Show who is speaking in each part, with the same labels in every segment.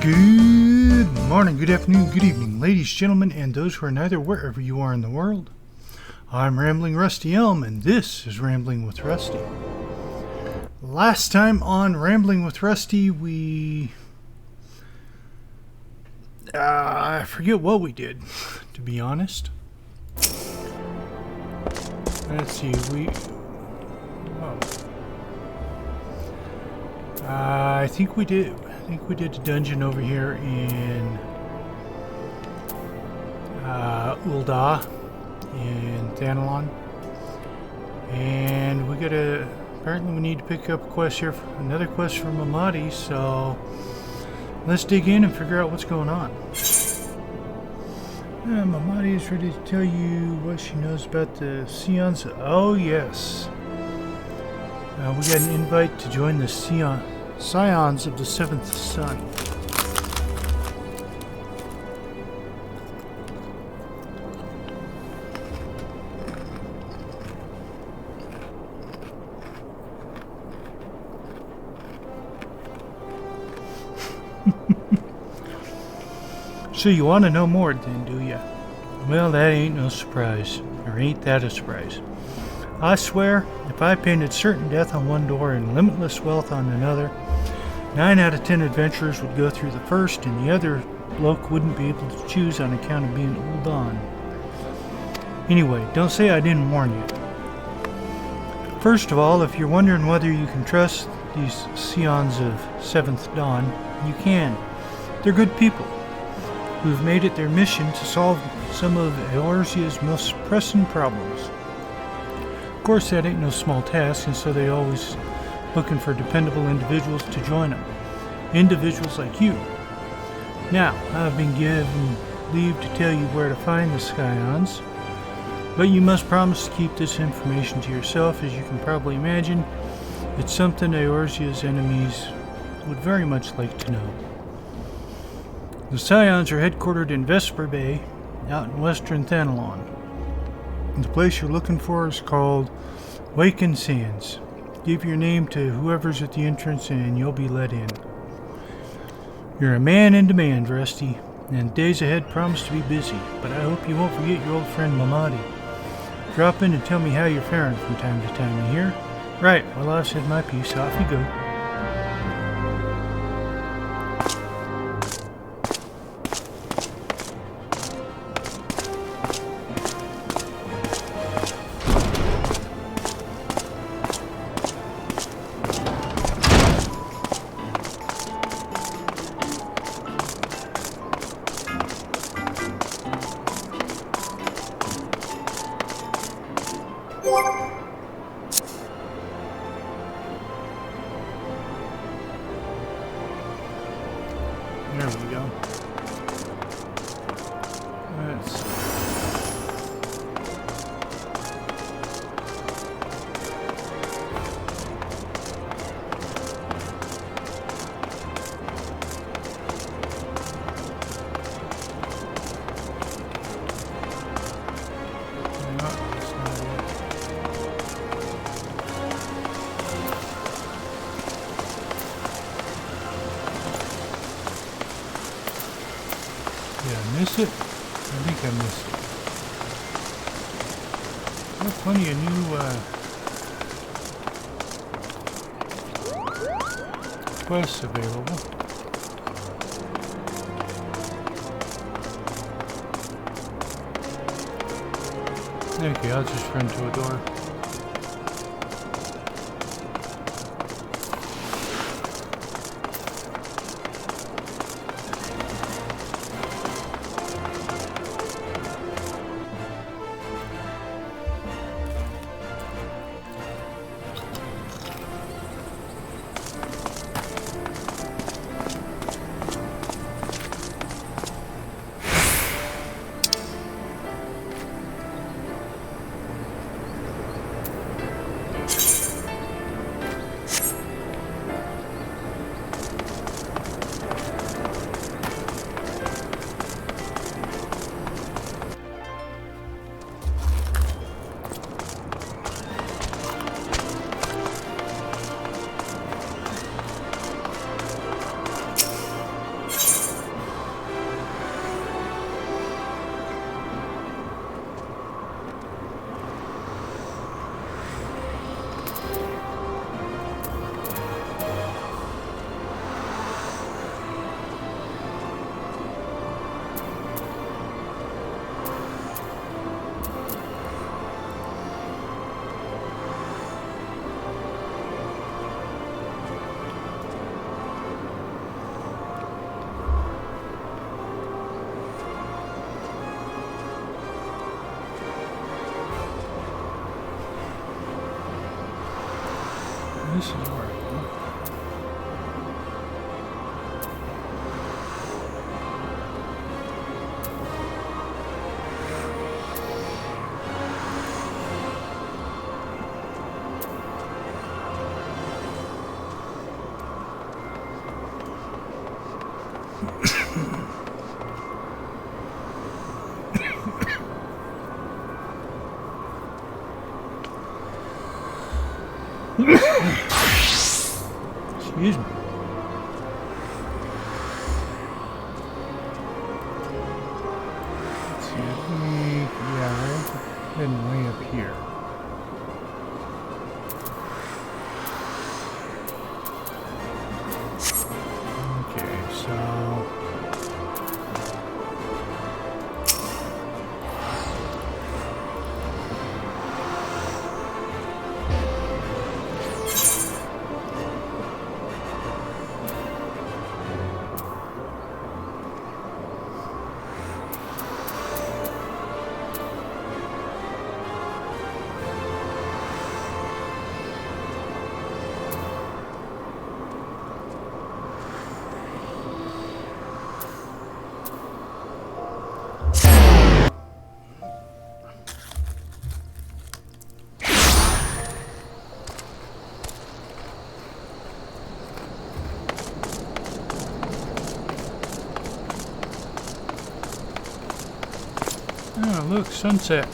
Speaker 1: Good morning, good afternoon, good evening, ladies, gentlemen, and those who are neither, wherever you are in the world. I'm Rambling Rusty Elm, and this is Rambling with Rusty. Last time on Rambling with Rusty, I forget what we did, to be honest. Let's see, I think we did a dungeon over here in Ul'dah in Thanalon, and apparently we need to pick up a quest here, another quest from Mamadi, so let's dig in and figure out what's going on. Mamadi is ready to tell you what she knows about the Scions. Oh yes, we got an invite to join the Scions of the Seventh Son. So you want to know more then, do ya? Well, that ain't no surprise. Or ain't that a surprise? I swear, if I painted certain death on one door and limitless wealth on another, 9 out of 10 adventurers would go through the first, and the other bloke wouldn't be able to choose on account of being Ul'dah. Anyway, don't say I didn't warn you. First of all, if you're wondering whether you can trust these Scions of Seventh Dawn, you can. They're good people who've made it their mission to solve some of Eorzea's most pressing problems. Of course, that ain't no small task, and so they're always looking for dependable individuals to join them. Individuals like you. Now, I've been given leave to tell you where to find the Scions, but you must promise to keep this information to yourself. As you can probably imagine, it's something Eorzea's enemies would very much like to know. The Scions are headquartered in Vesper Bay, out in western Thanalon. The place you're looking for is called Waken Sands. Give your name to whoever's at the entrance and you'll be let in. You're a man in demand, Rusty, and days ahead promise to be busy, but I hope you won't forget your old friend Mamadi. Drop in and tell me how you're faring from time to time, you hear? Right, well, I've said my piece, off you go. There we go. Let's see. No, that's not it. Did I miss it? I think I missed it. There's plenty of new quests available. Okay, I'll just run to a door. this is where I go. Excuse me. Let's see, yeah, I'm way up here. Okay, so oh, look, sunset.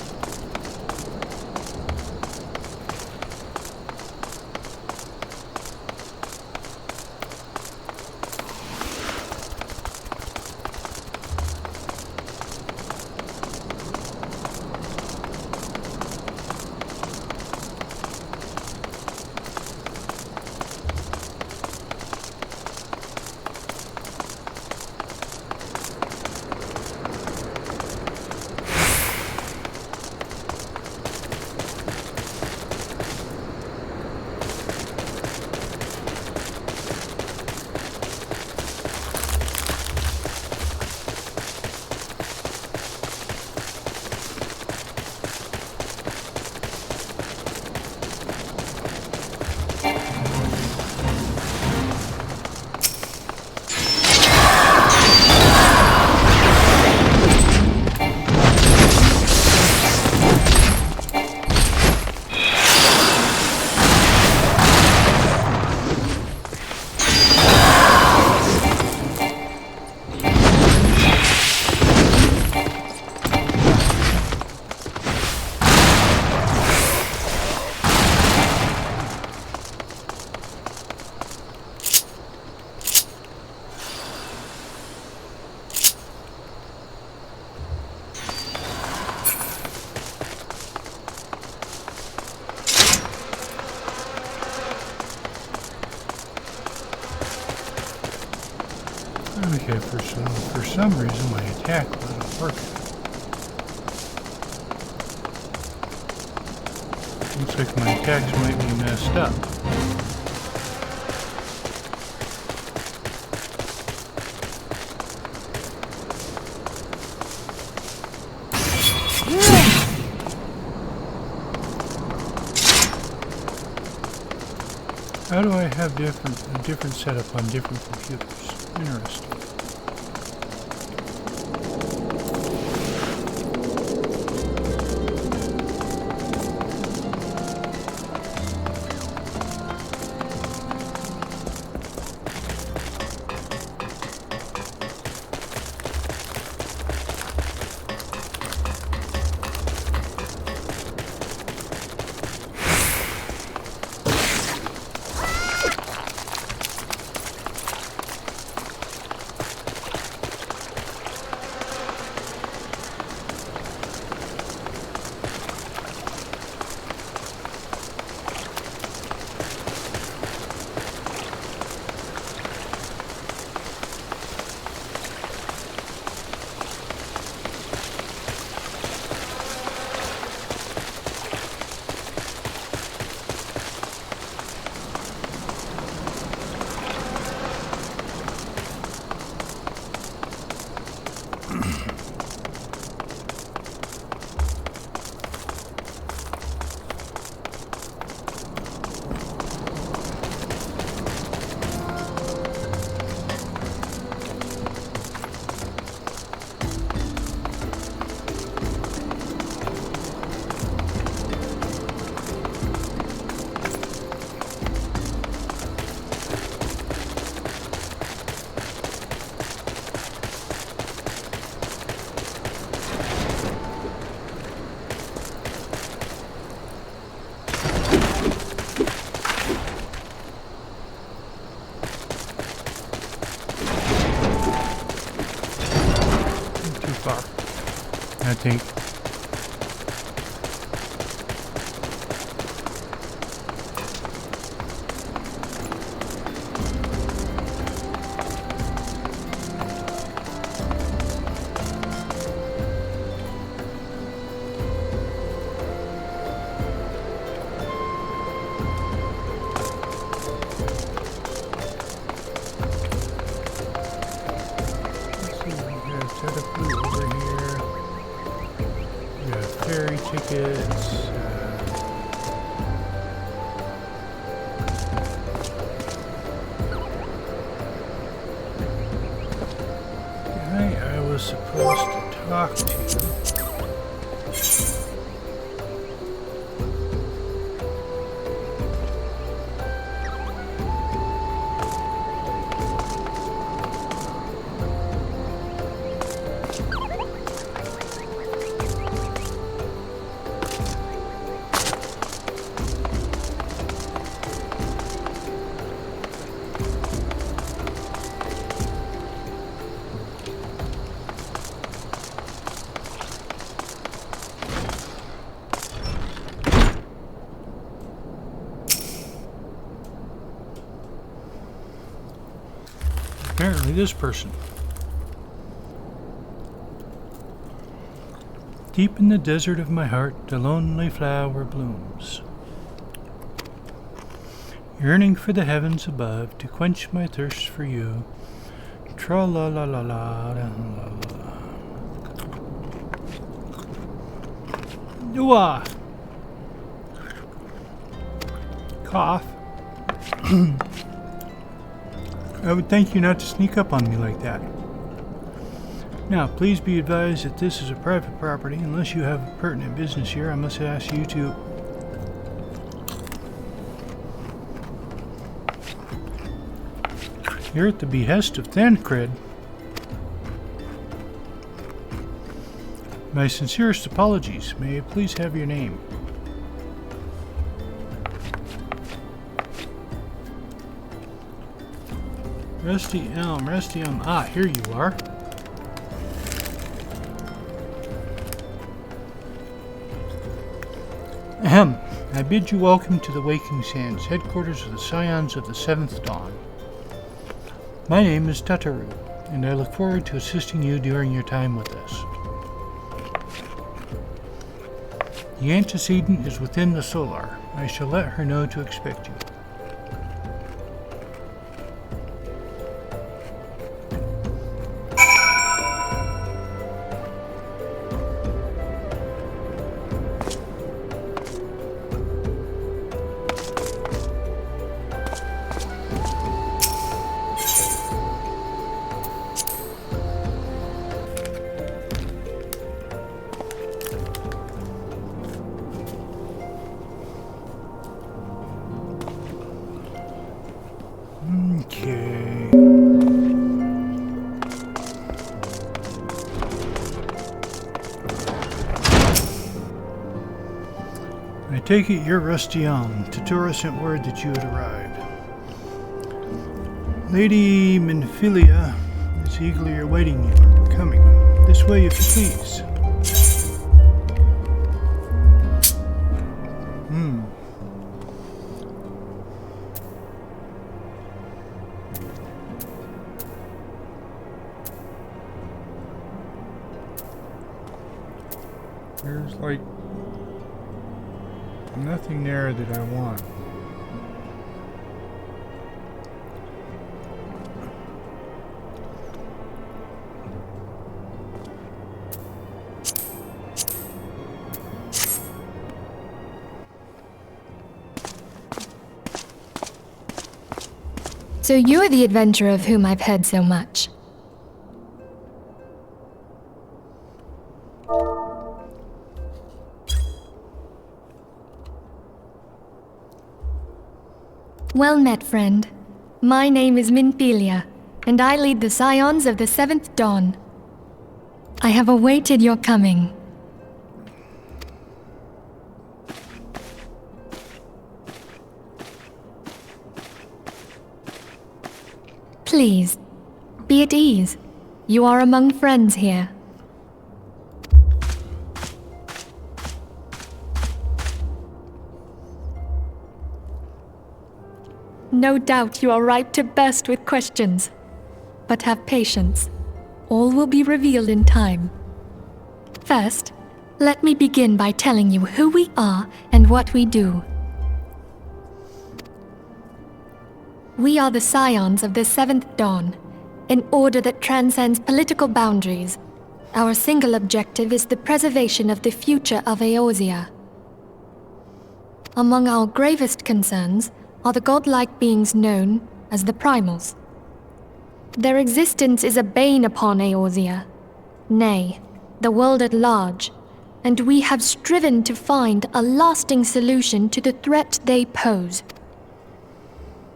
Speaker 1: Okay, for some reason my attack wasn't working. Looks like my attacks might be messed up. How do I have a different setup on different computers? Interesting. think. Tickets. Guy I was supposed to talk to. Apparently this person. Deep in the desert of my heart, the lonely flower blooms, yearning for the heavens above to quench my thirst for you. Tra-la-la-la-la-la-la-la. Ooh-ah. Cough. I would thank you not to sneak up on me like that. Now, please be advised that this is a private property. Unless you have pertinent business here, I must ask you to... You're at the behest of Thancred. My sincerest apologies. May I please have your name? Rusty Elm, Rusty Elm. Ah, here you are. Ahem. I bid you welcome to the Waking Sands, headquarters of the Scions of the Seventh Dawn. My name is Tataru, and I look forward to assisting you during your time with us. The antecedent is within the solar. I shall let her know to expect you. Okay. I take it you're Rusty Elm. Tatura sent word that you had arrived. Lady Minfilia is eagerly awaiting you. Coming. This way, if you please. There's like nothing there that I want.
Speaker 2: So you're the adventurer of whom I've heard so much. Well met, friend. My name is Minfilia, and I lead the Scions of the Seventh Dawn. I have awaited your coming. Please, be at ease. You are among friends here. no doubt you are ripe to burst with questions. But have patience. All will be revealed in time. First, let me begin by telling you who we are and what we do. We are the Scions of the 7th Dawn, an order that transcends political boundaries. Our single objective is the preservation of the future of Eorzea. Among our gravest concerns are the godlike beings known as the Primals. Their existence is a bane upon Eorzea, nay, the world at large, and we have striven to find a lasting solution to the threat they pose.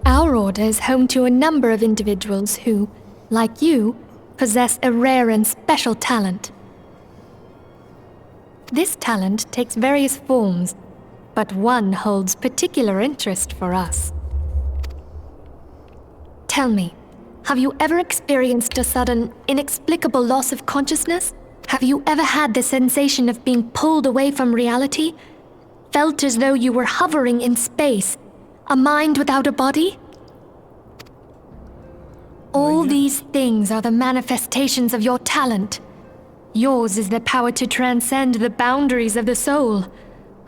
Speaker 2: Our order is home to a number of individuals who, like you, possess a rare and special talent. This talent takes various forms, but one holds particular interest for us. Tell me, have you ever experienced a sudden, inexplicable loss of consciousness? Have you ever had the sensation of being pulled away from reality? Felt as though you were hovering in space, a mind without a body? All these things are the manifestations of your talent. Yours is the power to transcend the boundaries of the soul,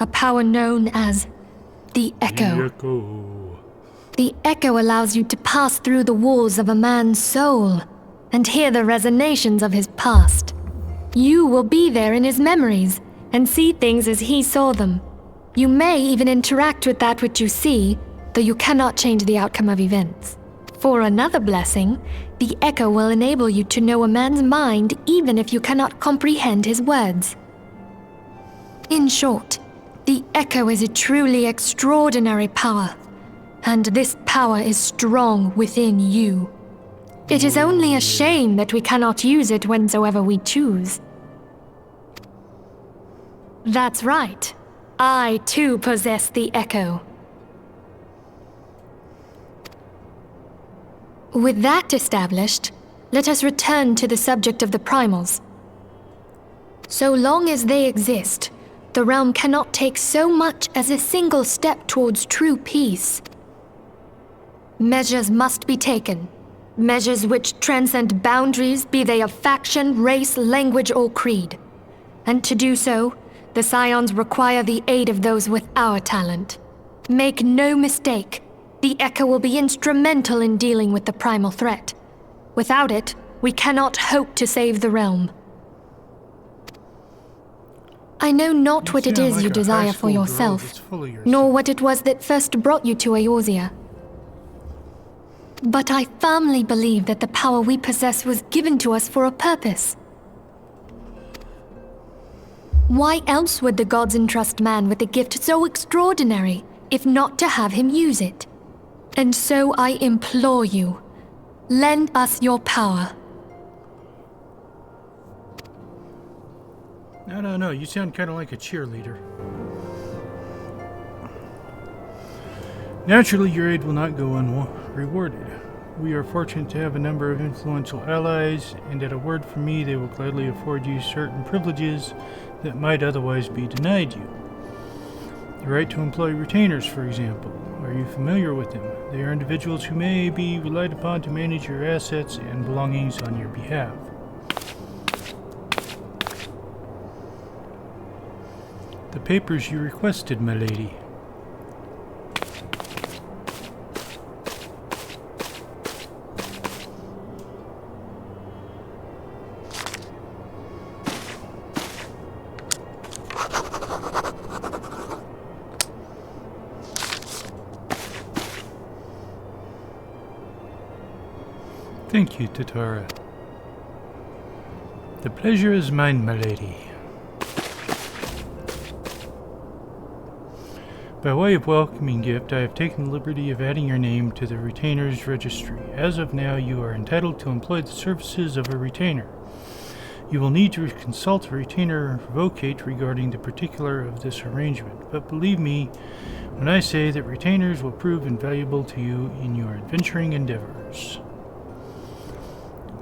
Speaker 2: a power known as the Echo. The Echo allows you to pass through the walls of a man's soul and hear the resonations of his past. You will be there in his memories and see things as he saw them. You may even interact with that which you see, though you cannot change the outcome of events. For another blessing, the Echo will enable you to know a man's mind even if you cannot comprehend his words. In short, the Echo is a truly extraordinary power, and this power is strong within you. It is only a shame that we cannot use it whensoever we choose. That's right. I too possess the Echo. With that established, let us return to the subject of the Primals. So long as they exist, the realm cannot take so much as a single step towards true peace. Measures must be taken. Measures which transcend boundaries, be they of faction, race, language, or creed. And to do so, the Scions require the aid of those with our talent. Make no mistake, the Echo will be instrumental in dealing with the primal threat. Without it, we cannot hope to save the realm. I know not what it is you desire for yourself, nor what it was that first brought you to Eorzea. But I firmly believe that the power we possess was given to us for a purpose. Why else would the gods entrust man with a gift so extraordinary, if not to have him use it? And so I implore you, lend us your power.
Speaker 1: No, you sound kind of like a cheerleader. Naturally, your aid will not go unrewarded. We are fortunate to have a number of influential allies, and at a word from me, they will gladly afford you certain privileges that might otherwise be denied you. The right to employ retainers, for example. Are you familiar with them? They are individuals who may be relied upon to manage your assets and belongings on your behalf. The papers you requested, my lady. Thank you, Tatara. The pleasure is mine, my lady. By way of welcoming gift, I have taken the liberty of adding your name to the retainer's registry. As of now, you are entitled to employ the services of a retainer. You will need to consult a retainer vocate regarding the particular of this arrangement, but believe me when I say that retainers will prove invaluable to you in your adventuring endeavors.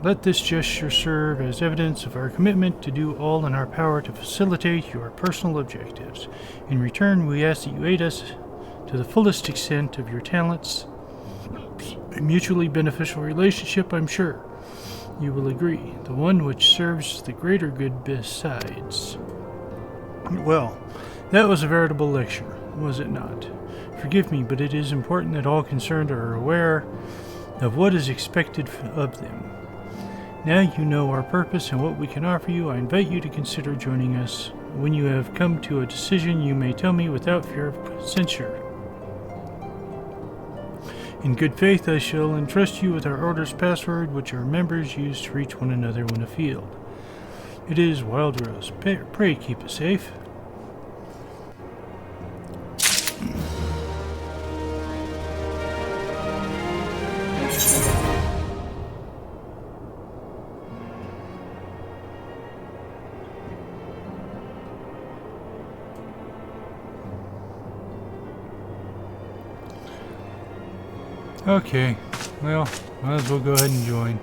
Speaker 1: Let this gesture serve as evidence of our commitment to do all in our power to facilitate your personal objectives. In return, we ask that you aid us to the fullest extent of your talents A mutually beneficial relationship, I'm sure. You will agree. The one which serves the greater good besides. Well, that was a veritable lecture, was it not? Forgive me, but it is important that all concerned are aware of what is expected of them. Now you know our purpose and what we can offer you. I invite you to consider joining us. When you have come to a decision, you may tell me without fear of censure. In good faith, I shall entrust you with our order's password, which our members use to reach one another when afield. It is Wild Rose. Pray keep us safe. Okay, well, might as well go ahead and join.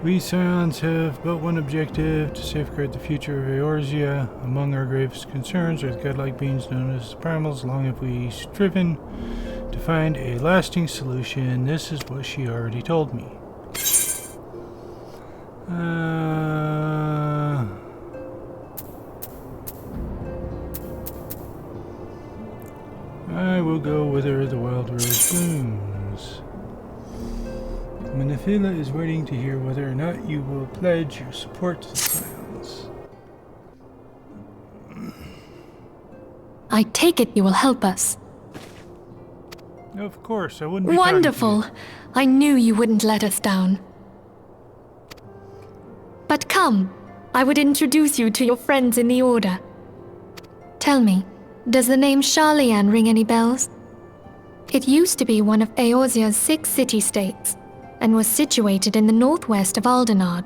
Speaker 1: We Scions have but one objective, to safeguard the future of Eorzea. Among our gravest concerns are the godlike beings known as primals. Long have we striven to find a lasting solution. This is what she already told me. I will go whither the wild rose blooms. Maniphala is waiting to hear whether or not you will pledge your support to the Scions.
Speaker 2: I take it you will help us.
Speaker 1: Of course, I wouldn't be
Speaker 2: Wonderful! I knew you wouldn't let us down. But come, I would introduce you to your friends in the Order. Tell me, does the name Sharlayan ring any bells? It used to be one of Eorzea's 6 city-states, and was situated in the northwest of Ul'dah.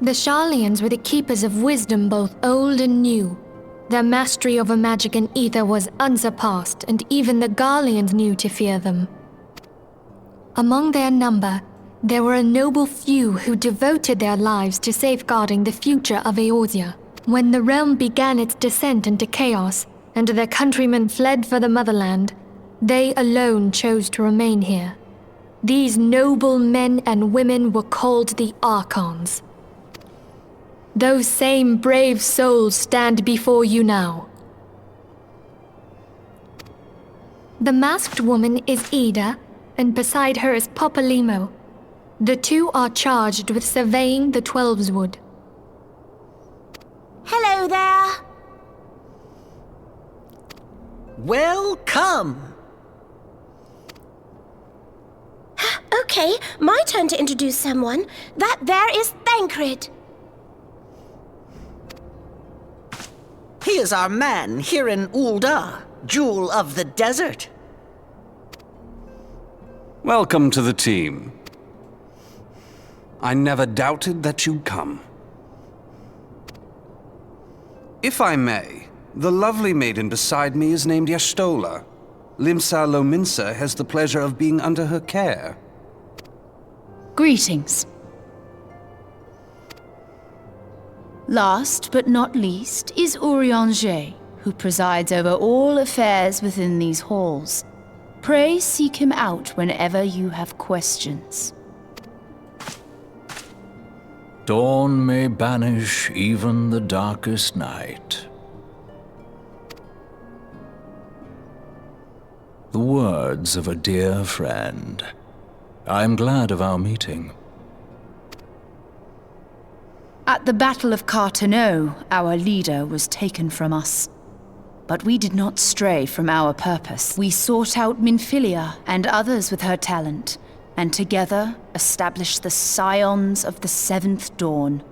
Speaker 2: The Sharlayans were the keepers of wisdom both old and new. Their mastery over magic and ether was unsurpassed, and even the Garleans knew to fear them. Among their number, there were a noble few who devoted their lives to safeguarding the future of Eorzea. When the realm began its descent into chaos, and their countrymen fled for the motherland, they alone chose to remain here. These noble men and women were called the Archons. Those same brave souls stand before you now. The masked woman is Ul'dah, and beside her is Popalimo. The two are charged with surveying the Twelveswood.
Speaker 3: Hello there! Welcome! Okay, my turn to introduce someone. That there is Thancred. He is our man here in Ul'dah, Jewel of the Desert.
Speaker 4: Welcome to the team. I never doubted that you'd come. If I may, the lovely maiden beside me is named Y'shtola. Limsa Lominsa has the pleasure of being under her care.
Speaker 5: Greetings. Last but not least is Urianger, who presides over all affairs within these halls. Pray seek him out whenever you have questions.
Speaker 6: Dawn may banish even the darkest night. The words of a dear friend. I am glad of our meeting.
Speaker 5: At the Battle of Carteneau, our leader was taken from us. But we did not stray from our purpose. We sought out Minfilia and others with her talent, and together established the Scions of the Seventh Dawn.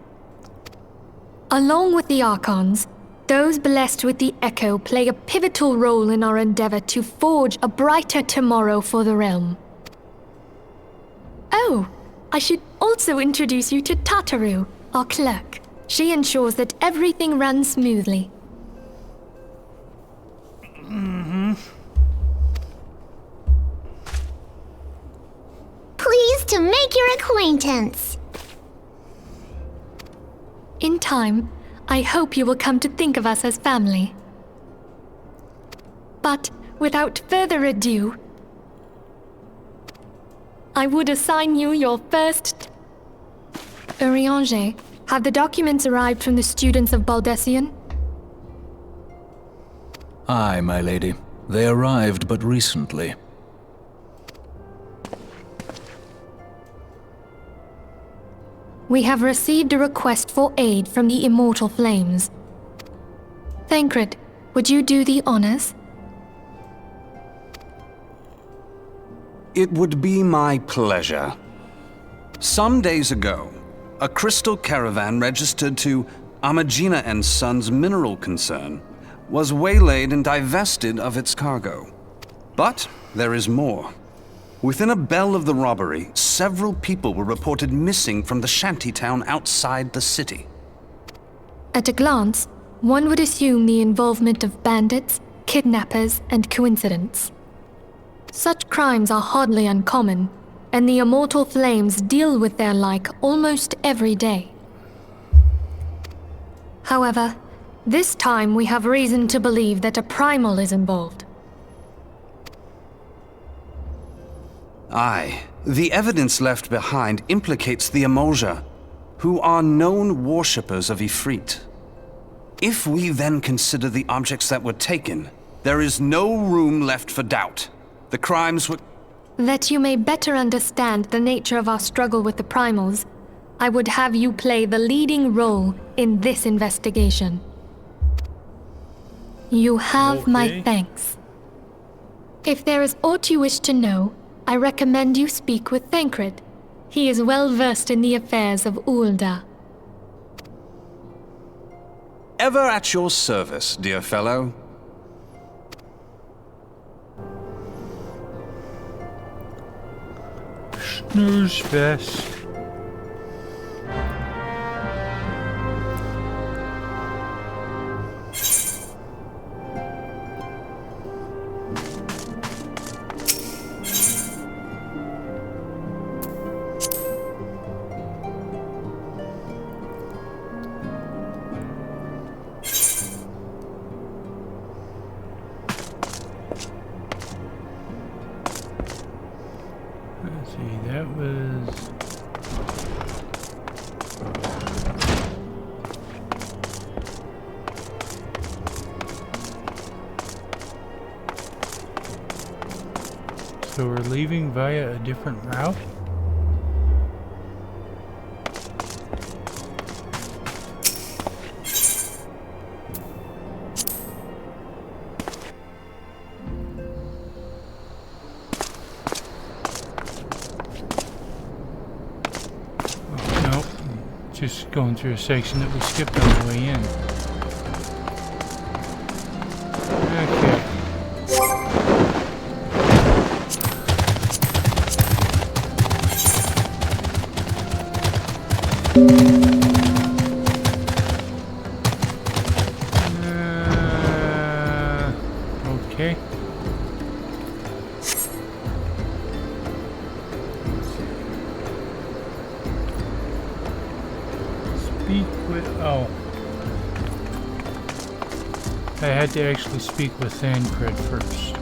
Speaker 2: Along with the Archons, those blessed with the Echo play a pivotal role in our endeavor to forge a brighter tomorrow for the realm. Oh, I should also introduce you to Tataru, our clerk. She ensures that everything runs smoothly.
Speaker 7: Pleased to make your acquaintance.
Speaker 2: In time, I hope you will come to think of us as family. But without further ado, I would assign you your first... Urianger, have the documents arrived from the students of Baldesion?
Speaker 6: Aye, my lady. They arrived but recently.
Speaker 2: We have received a request for aid from the Immortal Flames. Thancred, would you do the honors?
Speaker 4: It would be my pleasure. Some days ago, a crystal caravan registered to Amagina and Sons mineral concern was waylaid and divested of its cargo. But there is more. Within a bell of the robbery, several people were reported missing from the shantytown outside the city.
Speaker 2: At a glance, one would assume the involvement of bandits, kidnappers, and coincidence. Such crimes are hardly uncommon, and the Immortal Flames deal with their like almost every day. However, this time we have reason to believe that a primal is involved.
Speaker 4: Aye, the evidence left behind implicates the Ul'dah, who are known worshippers of Ifrit. If we then consider the objects that were taken, there is no room left for doubt. The crimes were...
Speaker 2: That you may better understand the nature of our struggle with the primals, I would have you play the leading role in this investigation. You have my
Speaker 1: Okay.
Speaker 2: thanks. If there is aught you wish to know, I recommend you speak with Thancred. He is well versed in the affairs of Ul'dah.
Speaker 4: Ever at your service, dear fellow.
Speaker 1: Snooze fest. Let's see, that was... So we're leaving via a different route? Nope. Just going through a section that we skipped on the way in. Okay. Okay. Speak with... oh. I had to actually speak with Thancred first.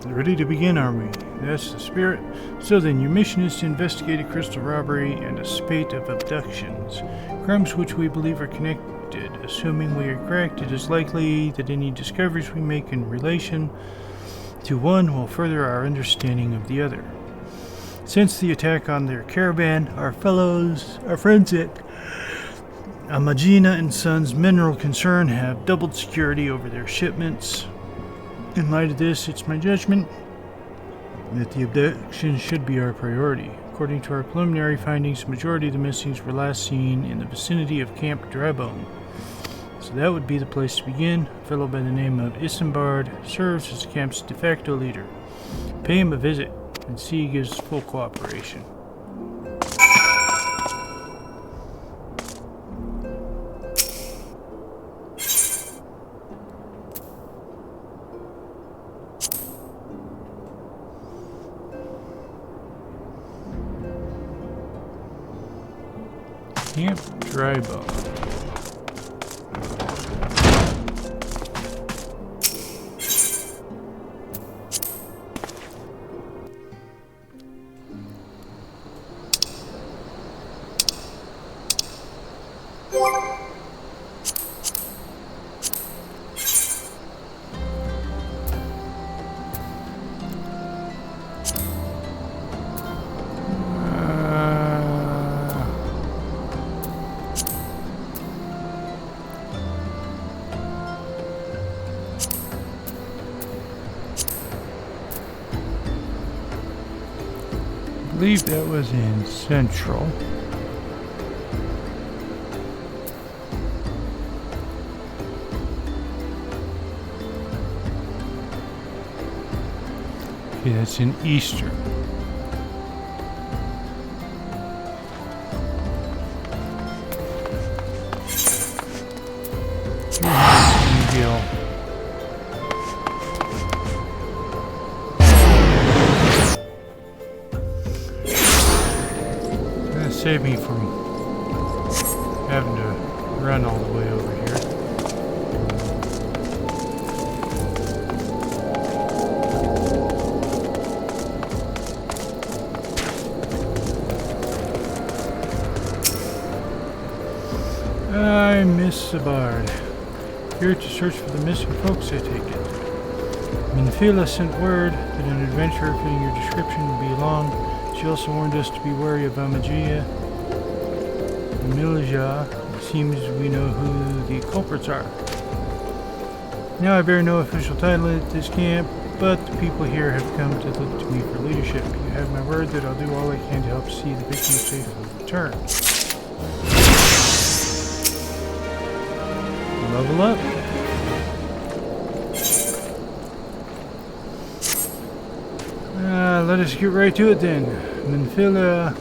Speaker 1: Ready to begin, are we? That's the spirit. So then, your mission is to investigate a crystal robbery and a spate of abductions. Crimes which we believe are connected. Assuming we are correct, it is likely that any discoveries we make in relation to one will further our understanding of the other. Since the attack on their caravan, our friends at Amagina and Sons Mineral Concern have doubled security over their shipments. In light of this, it's my judgment that the abduction should be our priority. According to our preliminary findings, the majority of the missings were last seen in the vicinity of Camp Drybone. So that would be the place to begin. A fellow by the name of Isambard serves as the camp's de facto leader. pay him a visit and see he gives full cooperation. Camp Drybone. I believe that was in Central. Okay, that's in Eastern. Miguel. Save me from having to run all the way over here. I miss the bard. Here to search for the missing folks, I take it. Minfila sent word that an adventurer fitting your description would be along. She also warned us to be wary of Amagia and Ul'dah. It seems we know who the culprits are. Now I bear no official title at this camp, but the people here have come to look to me for leadership. You have my word that I'll do all I can to help see the victims safely return. Level up. Let us get right to it then. Minfila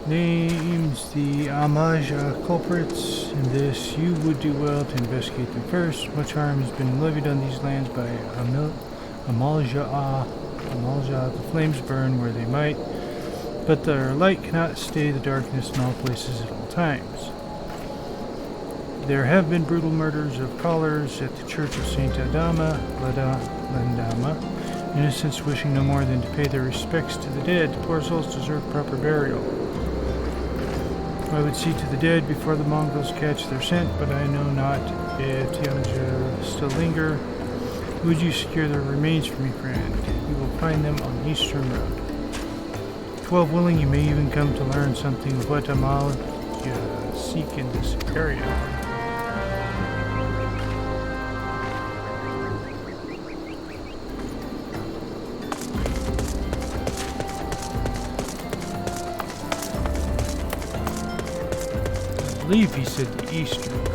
Speaker 1: names the Amaja culprits. In this, you would do well to investigate them first. Much harm has been levied on these lands by Amaja. The flames burn where they might, but their light cannot stay the darkness in all places at all times. There have been brutal murders of callers at the Church of Saint Adama, Landama. Innocents wishing no more than to pay their respects to the dead. The poor souls deserve proper burial. I would see to the dead before the Mongols catch their scent, but I know not if Tianja still linger. Would you secure their remains for me, friend? You will find them on the Eastern Road. 12 willing, you may even come to learn something of what Amaja seek in this area. I believe he said the Eastern Road.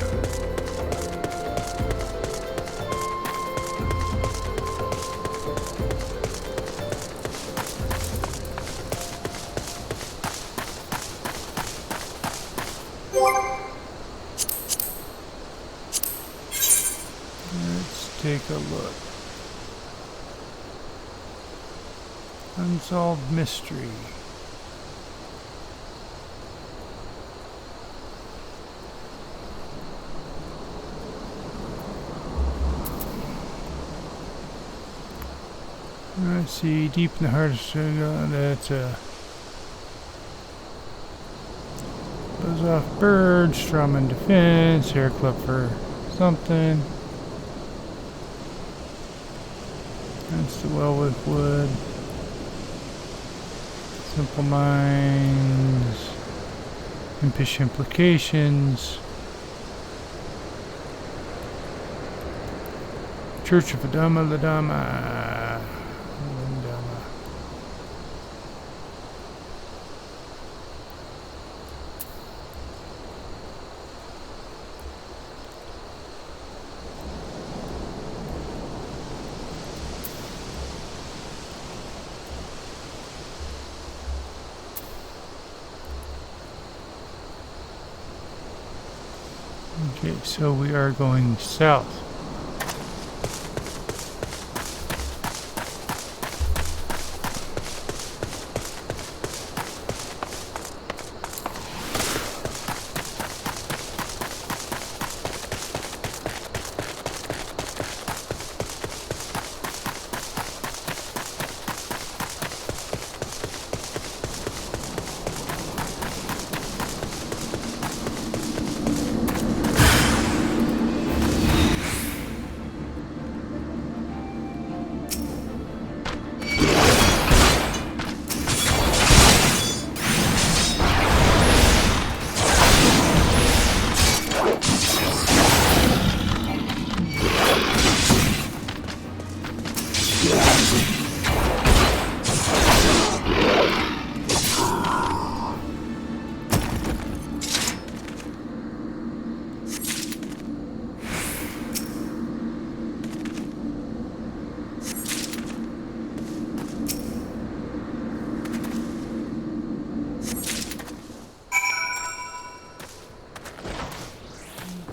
Speaker 1: Let's take a look. Unsolved mystery. Let's see, deep in the heart of Suga, that's a buzz off bird, Strawman defense, hair club for something. That's the Wellwick wood. Simple minds, impish implications. Church of Adama Ladama. Okay, so we are going south.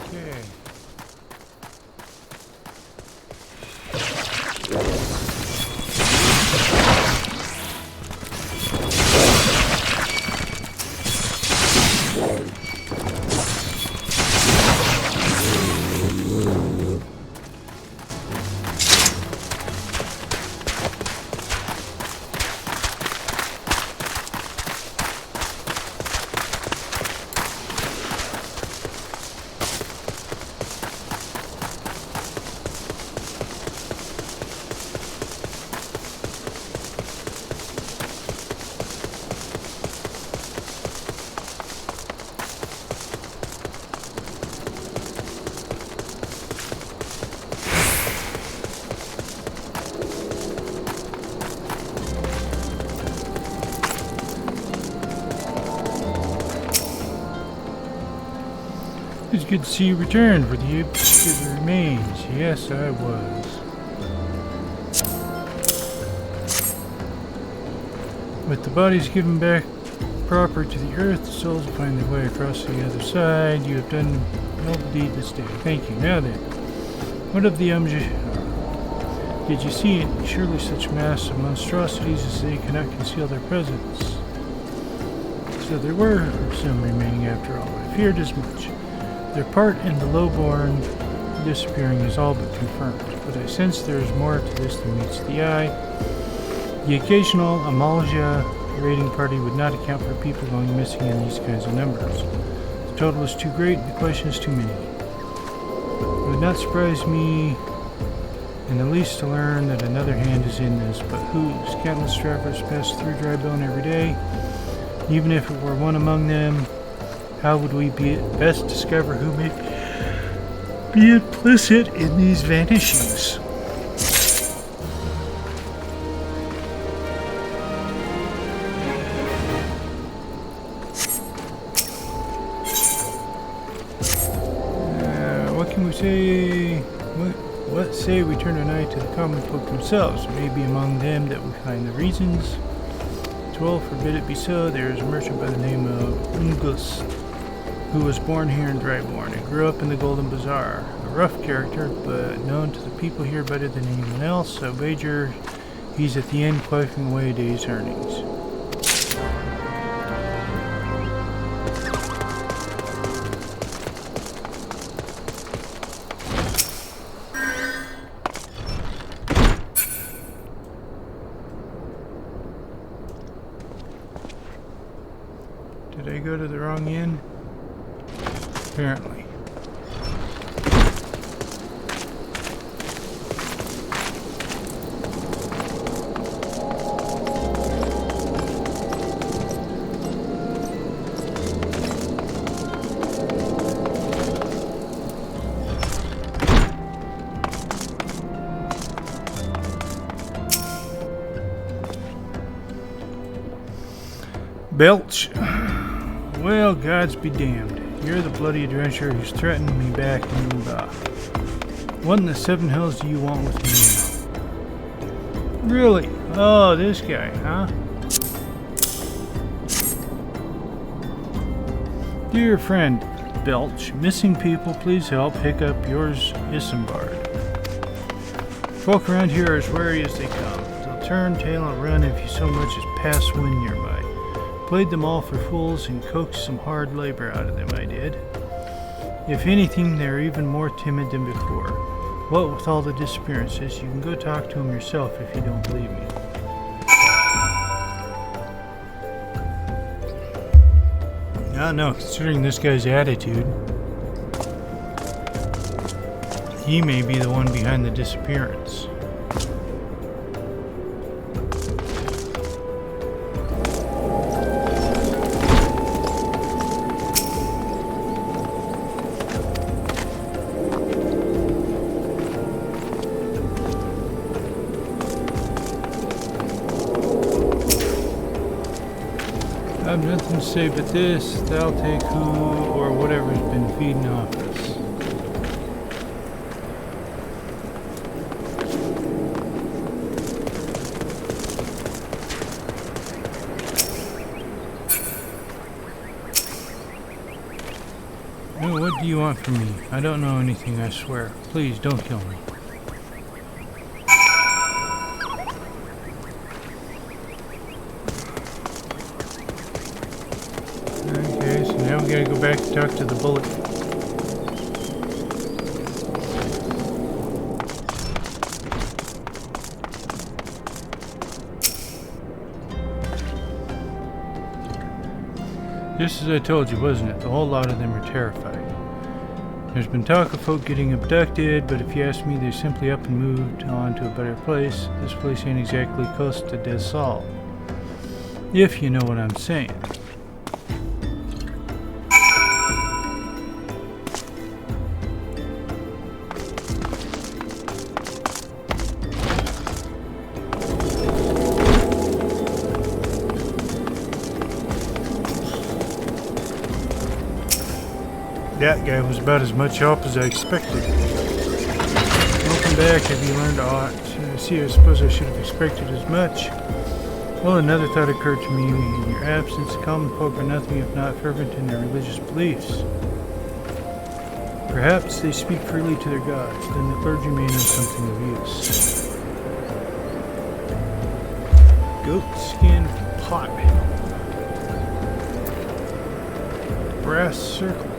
Speaker 1: Okay. It's good to see you return for the obscure remains. Yes, I was. With the bodies given back proper to the earth, the souls will find their way across the other side. You have done a noble deed this day. Thank you. Now then, what of the did you see it? Surely such mass of monstrosities as they cannot conceal their presence. So there were some remaining after all. I feared as much. Their part in the lowborn disappearing is all but confirmed, but I sense there is more to this than meets the eye. The occasional Amalja raiding party would not account for people going missing in these kinds of numbers. The total is too great, the question is too many. It would not surprise me in the least to learn that another hand is in this, but whose? Countless travelers pass through Drybone every day. Even if it were one among them, how would we best discover who may be implicit in these vanishings? What can we say? What say we turn an eye to the common folk themselves? Maybe among them that we find the reasons. Well, forbid it be so. There is a merchant by the name of Ul'dah, who was born here in Drybones and grew up in the Golden Bazaar. A rough character, but known to the people here better than anyone else. I wager he's at the end quaffing away a day's earnings. Did I go to the wrong inn? Apparently. Belch. Well, gods be damned. You're the bloody adventurer who's threatened me back in Ul'dah. What in the seven hells do you want with me now? Really? Oh, this guy, huh? Dear friend, Belch. Missing people, please help. Pick up yours, Isambard. Folk around here are as wary as they come. They'll turn tail and run if you so much as pass wind nearby. Played them all for fools and coaxed some hard labor out of them, I did. If anything, they're even more timid than before. What with all the disappearances, you can go talk to them yourself if you don't believe me. I don't know, considering this guy's attitude, he may be the one behind the disappearance. I have nothing to say but this. They'll take who or whatever's been feeding off us. Oh, what do you want from me? I don't know anything, I swear. Please, don't kill me. Okay, so now we gotta go back and talk to the bullet. Just as I told you, wasn't it? The whole lot of them are terrified. There's been talk of folk getting abducted, but if you ask me, they're simply up and moved on to a better place. This place ain't exactly close to Desal. If you know what I'm saying. That guy was about as much help as I expected. Welcome back. Have you learned aught? See, I suppose I should have expected as much. Well, another thought occurred to me. In your absence, common folk are nothing if not fervent in their religious beliefs. Perhaps they speak freely to their gods. Then the clergy may know something of use. Goat skin pot. Brass circlet.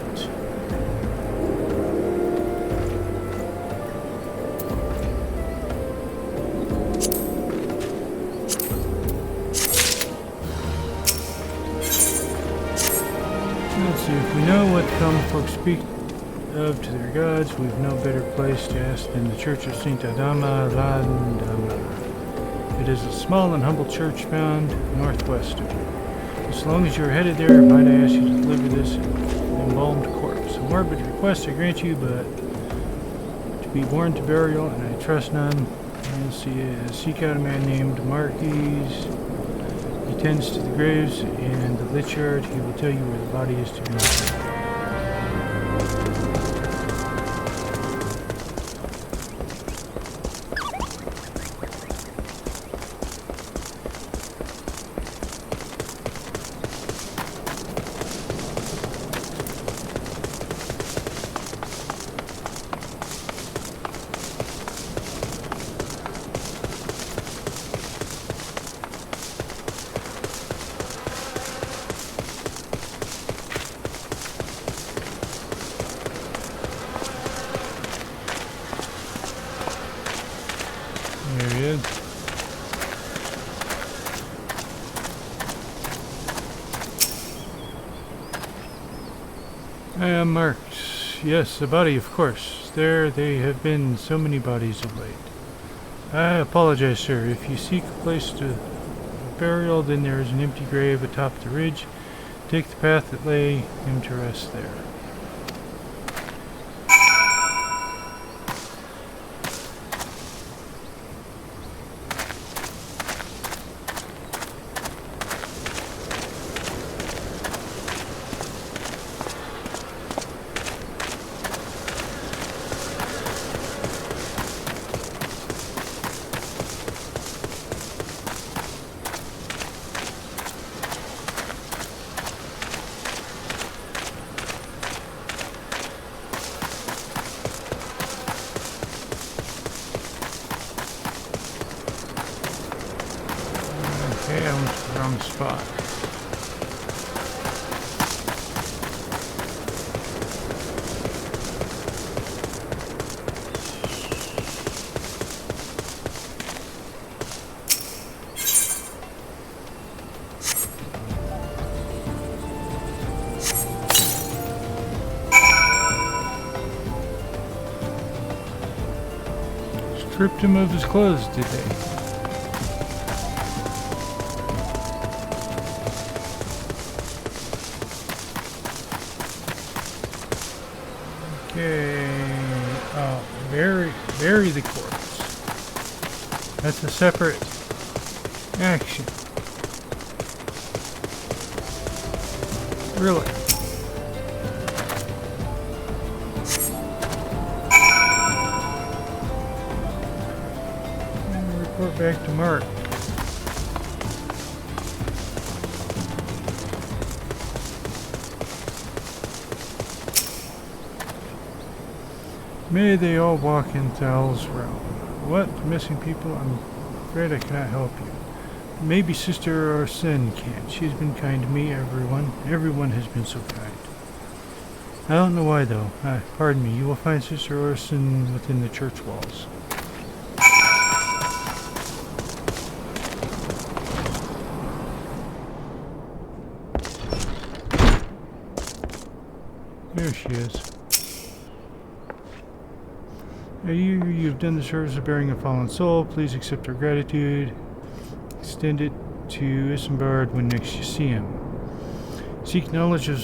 Speaker 1: Let's see, if we know what the common folk speak of to their gods, we've no better place to ask than the Church of St. Adama Landama. It is a small and humble church found northwest of here. As long as you're headed there, might I ask you to deliver this embalmed corpse. A morbid request I grant you, but to be borne to burial, and I trust none. You'll seek out a man named Marquis. He tends to the graves and the lich yard. He will tell you where the body is to be. There he is. I am marked. Yes, a body, of course. There have been so many bodies of late. I apologize, sir. If you seek a place to burial, then there is an empty grave atop the ridge. Take the path that lay him to rest there. Okay, I went to the wrong spot. Stripped him of his clothes, did they? Okay. Oh, bury the corpse. That's a separate action. Really? Report back to Mark. May they all walk in Thal's realm. What? Missing people? I'm afraid I cannot help you. Maybe Sister Orson can. She's been kind to me, everyone. Everyone has been so kind. I don't know why, though. Pardon me. You will find Sister Orson within the church walls. There she is. You've done the service of bearing a fallen soul. Please accept our gratitude. Extend it to Isambard when next you see him. Seek knowledge of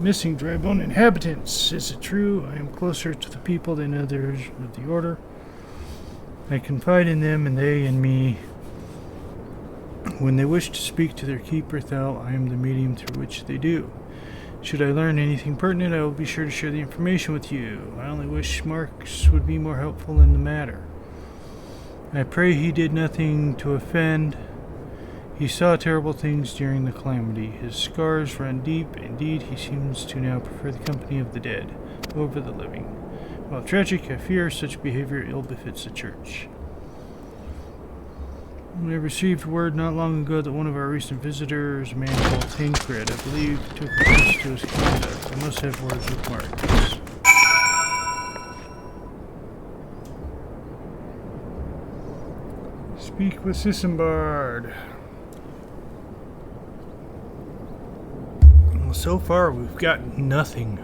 Speaker 1: missing Drybone inhabitants. Is it true? I am closer to the people than others of the Order. I confide in them and they in me. When they wish to speak to their keeper, Thal, I am the medium through which they do. Should I learn anything pertinent, I will be sure to share the information with you. I only wish Marks would be more helpful in the matter. I pray he did nothing to offend. He saw terrible things during the calamity. His scars run deep. Indeed, he seems to now prefer the company of the dead over the living. While tragic, I fear such behavior ill befits the church. I received word not long ago that one of our recent visitors, a man called Tancred, I believe, took offense to his conduct. I must have words with Marcus. Speak with Isambard. Well, so far we've got nothing.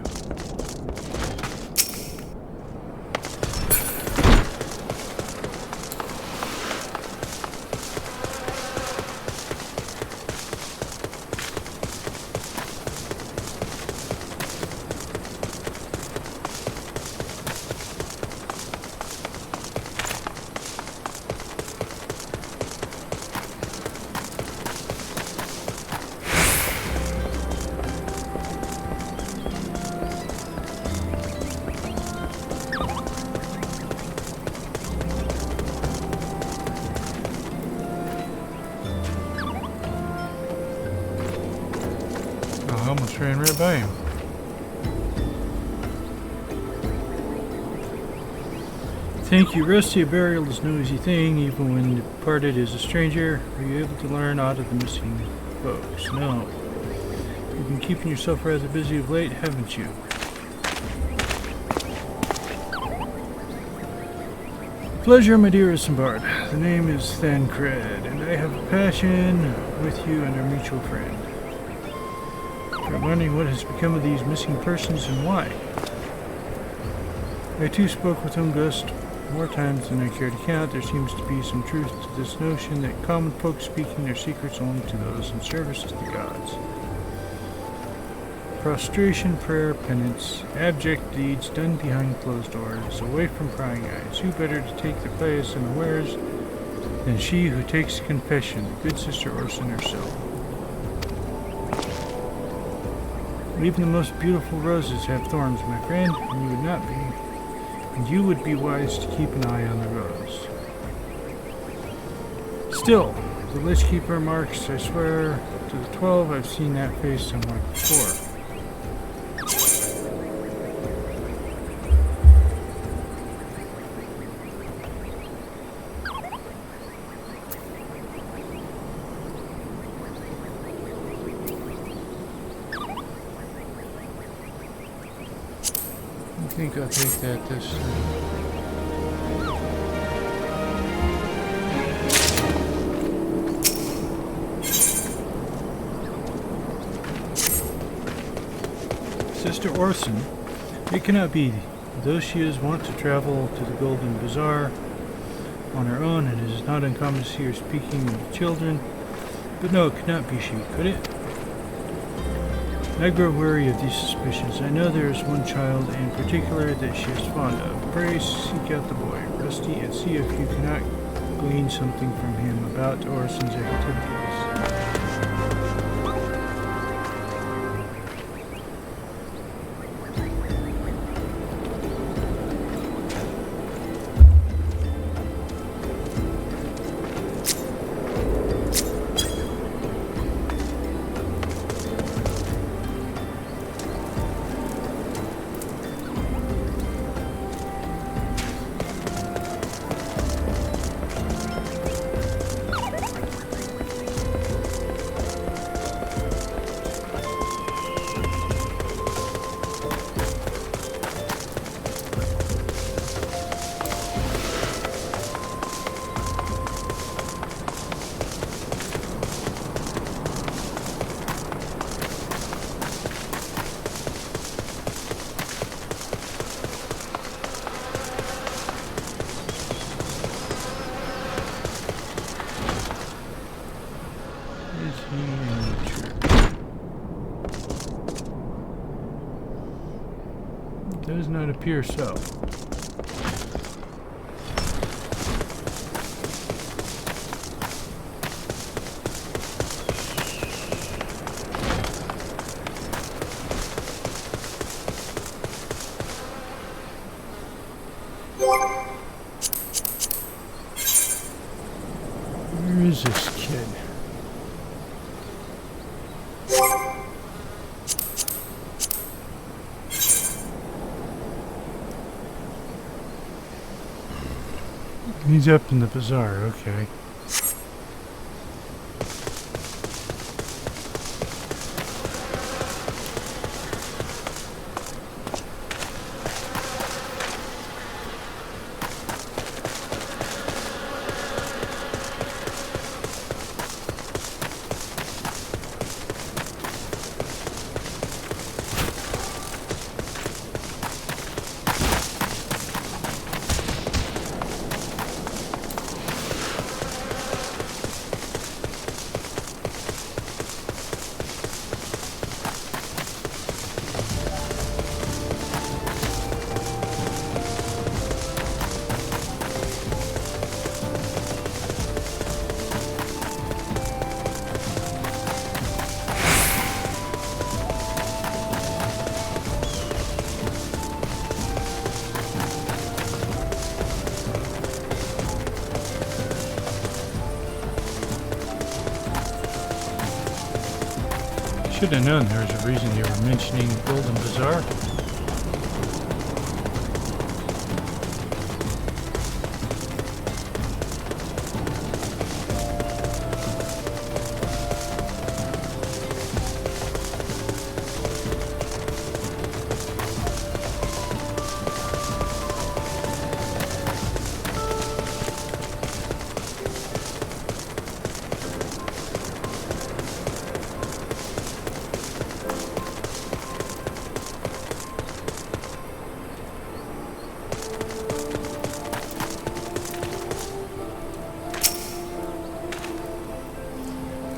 Speaker 1: I almost ran right by him. Thank you, Rusty. A burial is no easy thing, even when departed is a stranger. Are you able to learn aught of the missing folks? No. You've been keeping yourself rather busy of late, haven't you? Pleasure, my dear Isambard. The name is Thancred, and I have a passion with you and our mutual friend. I'm wondering what has become of these missing persons and why. I too spoke with Ungust more times than I care to count. There seems to be some truth to this notion that common folk speaking their secrets only to those in service to the gods. Prostration, prayer, penance, abject deeds done behind closed doors, away from prying eyes. Who better to take the pious unawares than she who takes confession, the good Sister Orson herself? Even the most beautiful roses have thorns, my friend, and you would be wise to keep an eye on the rose. Still, the Lich Keeper Marks, I swear to the 12, I've seen that face somewhere before. think I'll take that this time. Sister Orson, it cannot be. Though she is wont to travel to the Golden Bazaar on her own, it is not uncommon to see her speaking with children. But no, it could not be she, could it? I grow weary of these suspicions. I know there is one child in particular that she is fond of. Pray seek out the boy, Rusty, and see if you cannot glean something from him about Orson's activities. Does not appear so. Where is this kid? He's up in the bazaar, okay. Should have known there was a reason they were mentioning Golden Bazaar.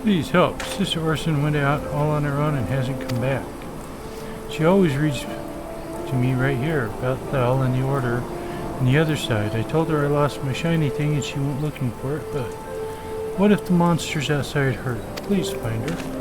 Speaker 1: Please help. Sister Orson went out all on her own and hasn't come back. She always reads to me right here about Thal and the Order and the other side. I told her I lost my shiny thing and she went looking for it, but what if the monsters outside hurt her? Please find her.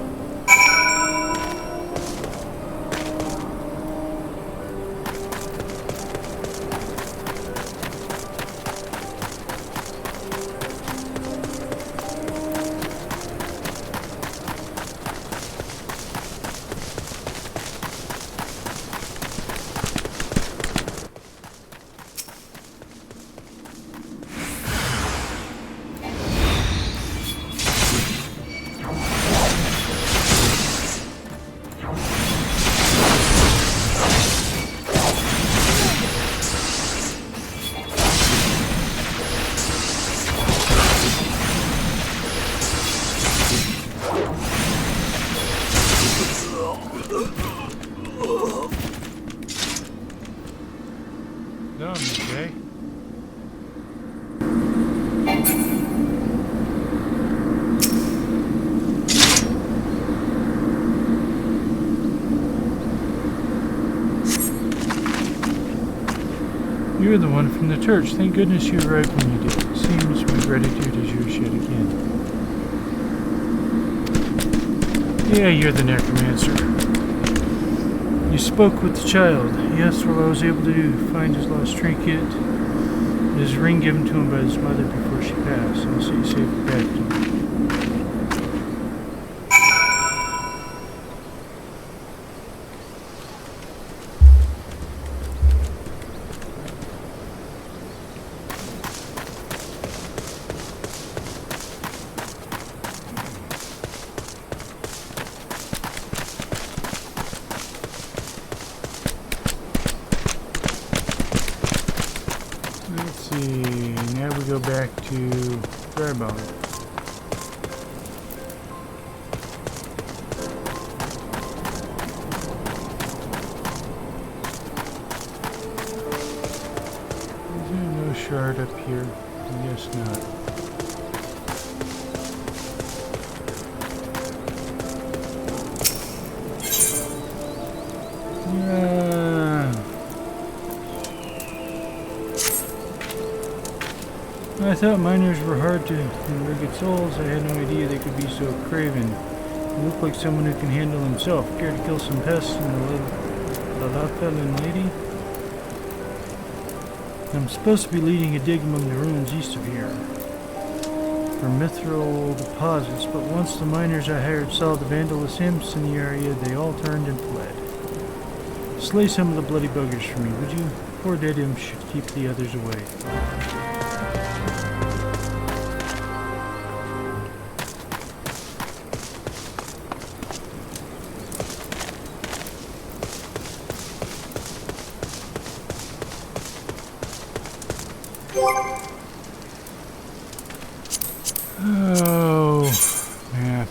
Speaker 1: You're the one from the church. Thank goodness you arrived when you did. It seems my gratitude is yours yet again. Yeah, you're the necromancer. You spoke with the child. He asked what I was able to find his lost trinket. His ring given to him by his mother before she passed. I'll see you safe back to him. Let's see, now we go back to Drybone. Is there no shard up here? I guess not. I thought miners were hard to wicked souls. I had no idea they could be so craven. You look like someone who can handle himself. Care to kill some pests and a Lalapelin lady? I'm supposed to be leading a dig among the ruins east of here for mithril deposits, but once the miners I hired saw the vandalous imps in the area, they all turned and fled. Slay some of the bloody buggers for me, would you? 4 dead imps should keep the others away. Oh, map.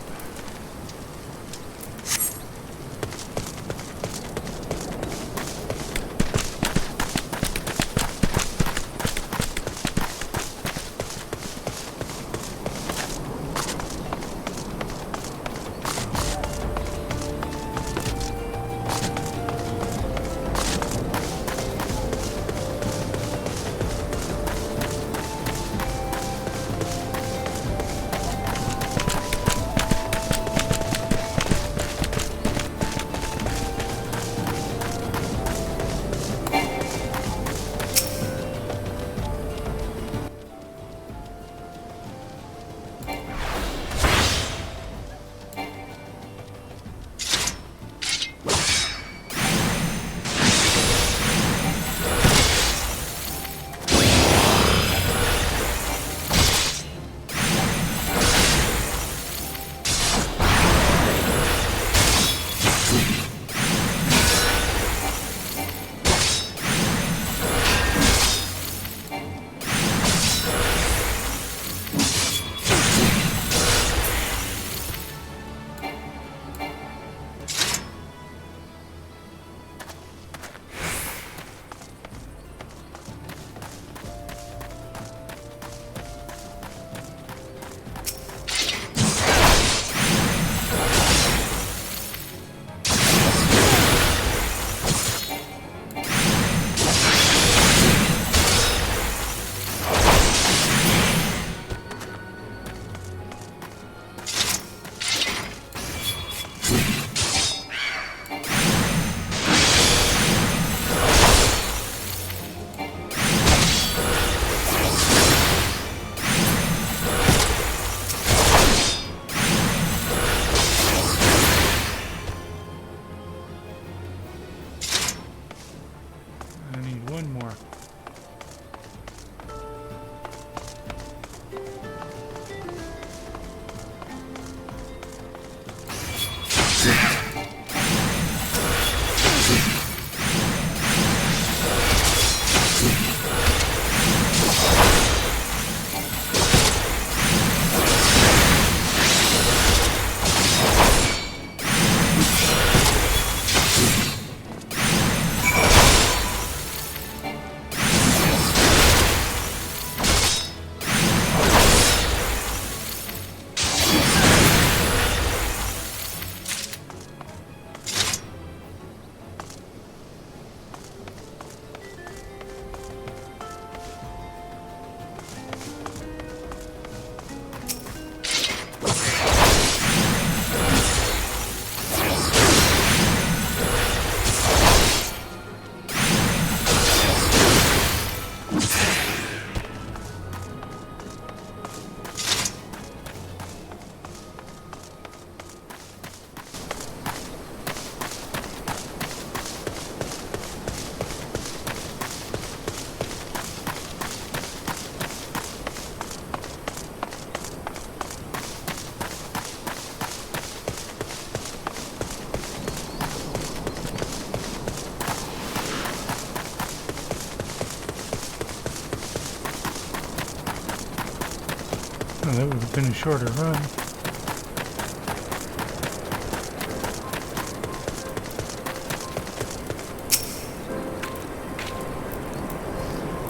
Speaker 1: been a shorter run.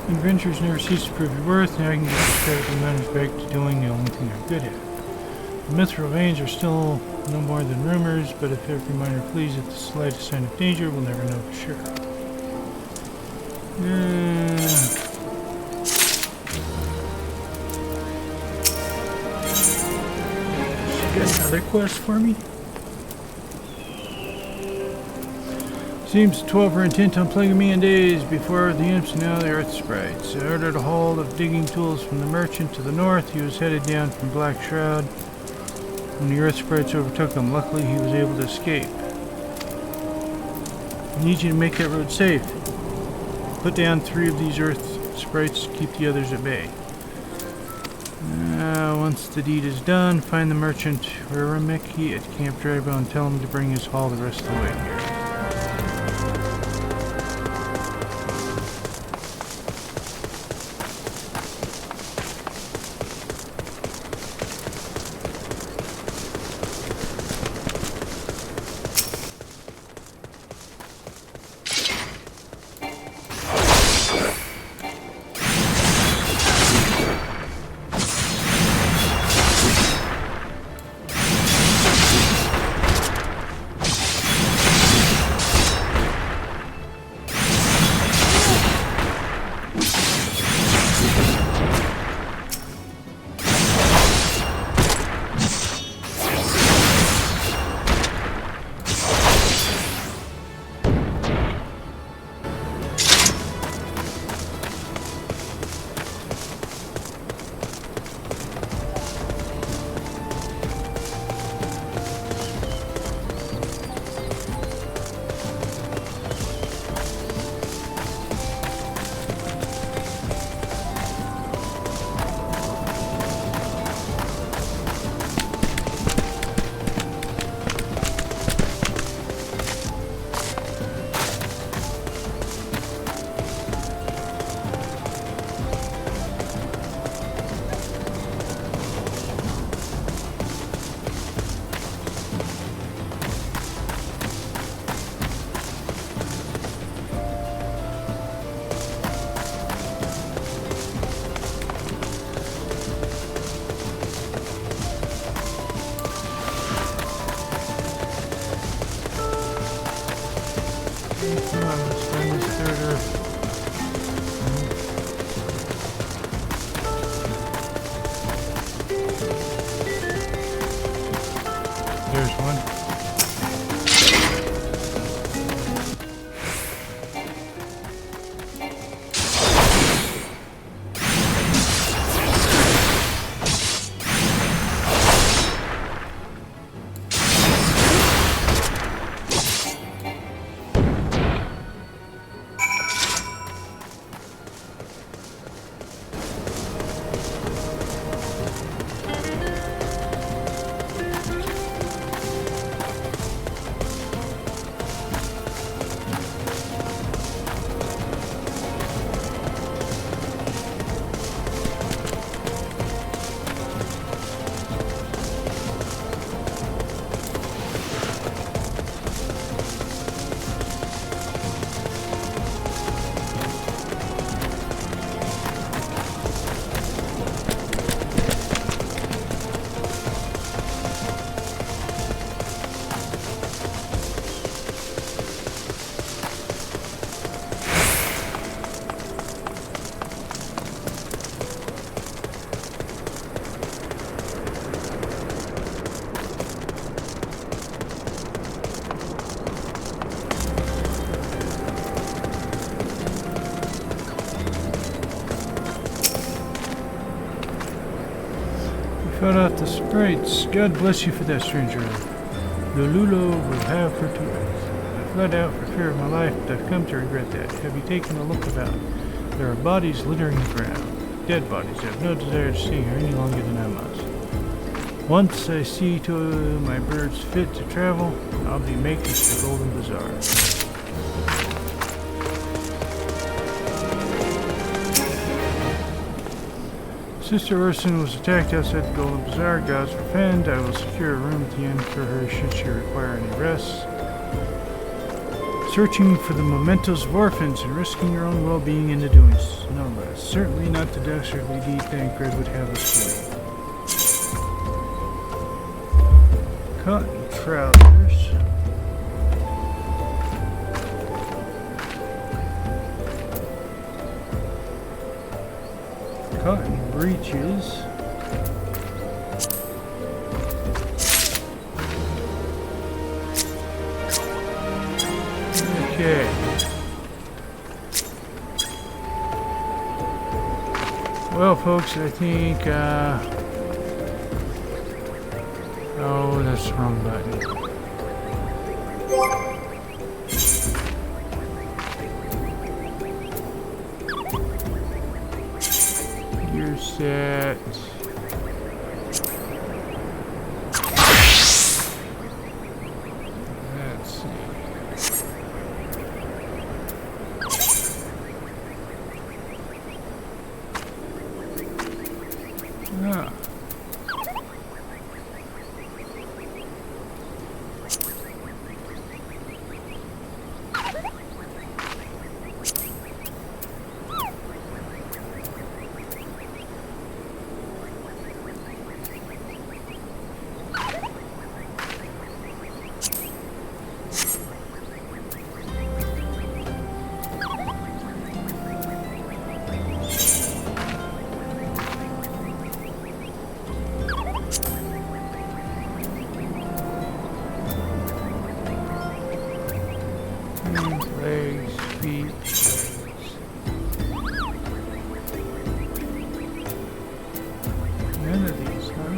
Speaker 1: Adventures never cease to prove your worth. Now I can get this credit matters back to doing the only thing they're good at. The mithril veins are still no more than rumors, but if every miner flees at the slightest sign of danger, we'll never know for sure. Got another quest for me? Seems the 12 were intent on plaguing me in days before the imps, now the earth sprites. I ordered a haul of digging tools from the merchant to the north. He was headed down from Black Shroud when the earth sprites overtook him. Luckily, he was able to escape. I need you to make that road safe. Put down 3 of these earth sprites to keep the others at bay. Once the deed is done, find the merchant Rarameki at Camp Drybone and tell him to bring his haul the rest of the way here. There's one. Fought out the sprites. God bless you for that, stranger. The Lulu will have her to earth. I fled out for fear of my life, but I've come to regret that. Have you taken a look about? There are bodies littering the ground. Dead bodies. I have no desire to stay here any longer than I must. Once I see to my birds fit to travel, I'll be making the Golden Bazaar. Sister Urson was attacked outside the Golden Bazaar. Gods defend. I will secure a room at the end for her should she require any rest. Searching for the mementos of orphans and risking your own well-being into doing so. No less. Certainly not the dastardly deed Thancred would have us do. Cotton trousers. Cotton breeches. Okay. Well, folks, I think, oh, that's the wrong button. Gear set. Let's see. Ah. Legs, feet, none of these, huh?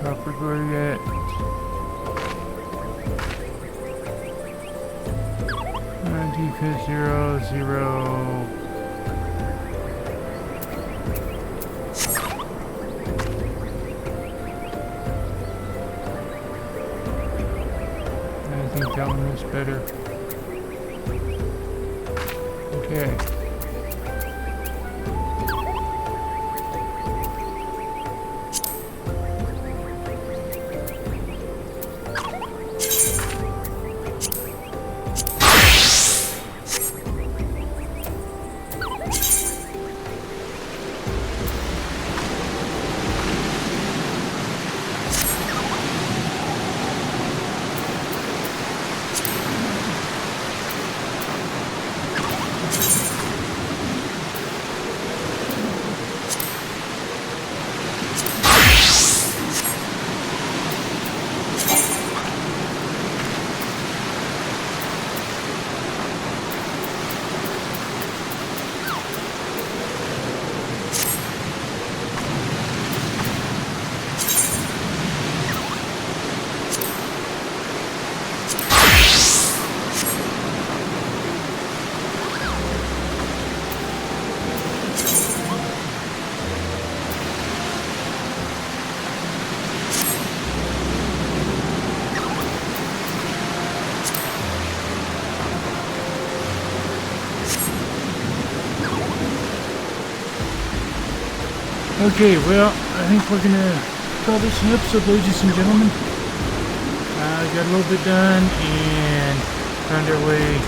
Speaker 1: Copper gorget. Defense 0, 0. I think that one is better. Okay. Okay, well, I think we're gonna call this an episode, ladies and gentlemen. Got a little bit done and found our way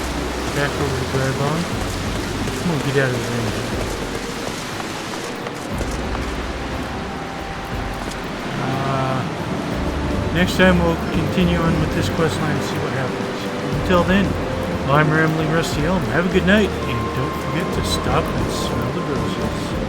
Speaker 1: back over to Drybone. We'll get out of the range. Next time we'll continue on with this quest line and see what happens. Until then, I'm Rambling Rusty Elm. Have a good night, and don't forget to stop and smell the roses.